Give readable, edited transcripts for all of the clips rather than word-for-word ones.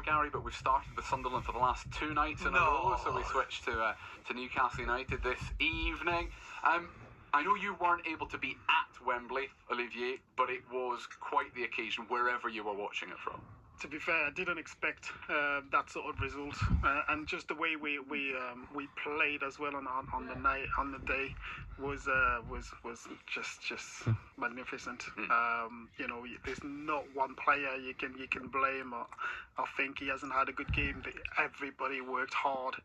Gary, but we've started with Sunderland for the last 2 nights in a row, so we switched to Newcastle United this evening. I know you weren't able to be at Wembley, Olivier, but it was quite the occasion wherever you were watching it from. To be fair, I didn't expect that sort of result, and just the way we played as well on the night, on the day, was just magnificent. You know, there's not one player you can blame or think he hasn't had a good game. Everybody worked hard.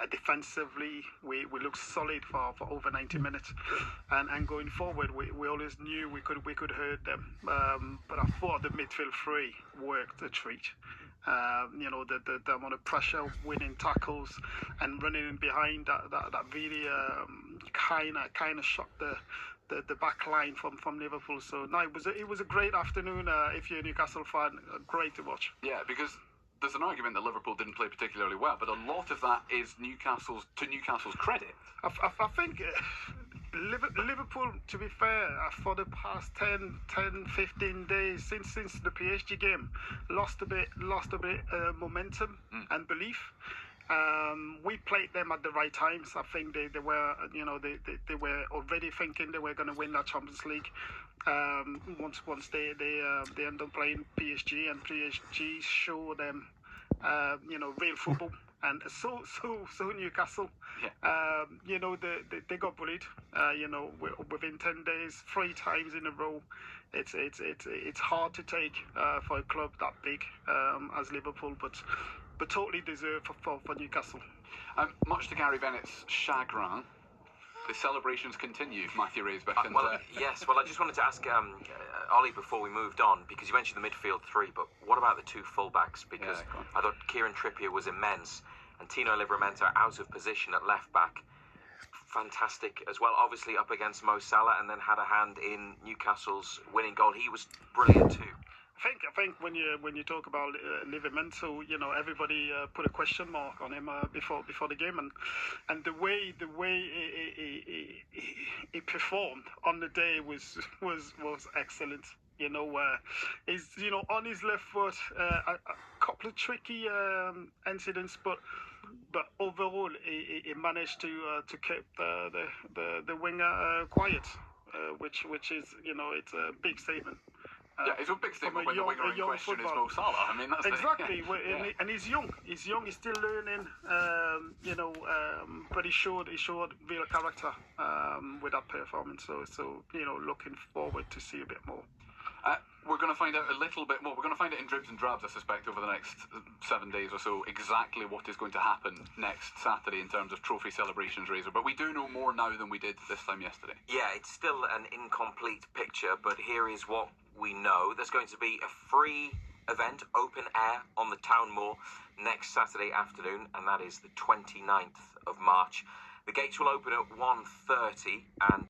Defensively, we looked solid for over 90 minutes, and going forward, we always knew we could hurt them. But I thought the midfield three worked a treat. You know, the amount of pressure, winning tackles, and running in behind that really kind of shocked the back line from Liverpool. So no, it was a great afternoon. If you're a Newcastle fan, great to watch. Yeah, because there's an argument that Liverpool didn't play particularly well, but a lot of that is Newcastle's credit. I think Liverpool, to be fair, for the past 10, 15 days since the PSG game, lost a bit momentum and belief. We played them at the right times. I think they were, you know, they were already thinking they were going to win that Champions League. Once they end up playing PSG, and PSG show them, you know, real football. And so Newcastle, you know, they got bullied. You know, within 10 days, 3 times in a row. It's hard to take for a club that big as Liverpool, but totally deserved for Newcastle. Much to Gary Bennett's chagrin, the celebrations continue, Matthew Raisbeck. Yes, well, I just wanted to ask Ollie before we moved on, because you mentioned the midfield three, but what about the 2 fullbacks? Because I thought Kieran Trippier was immense, and Tino Livramento out of position at left back. Fantastic as well, obviously up against Mo Salah, and then had a hand in Newcastle's winning goal. He was brilliant too. I think when you talk about Livramento, you know, everybody put a question mark on him before the game, and the way he performed on the day was excellent. You know, he's, you know, on his left foot, a couple of tricky incidents, but overall he managed to keep the winger quiet, which is, you know, it's a big statement. Yeah, it's a big statement when the winger in question is Mo Salah. I mean, that's exactly. And he's young. He's still learning. You know, but he showed real character with that performance. So you know, looking forward to see a bit more. We're going to find out a little bit more. We're going to find out in dribs and drabs, I suspect, over the next 7 days or so, exactly what is going to happen next Saturday in terms of trophy celebrations, Razor. But we do know more now than we did this time yesterday. Yeah, it's still an incomplete picture, but here is what we know. There's going to be a free event, open air, on the Town Moor next Saturday afternoon, and that is the 29th of March. The gates will open at 1:30, and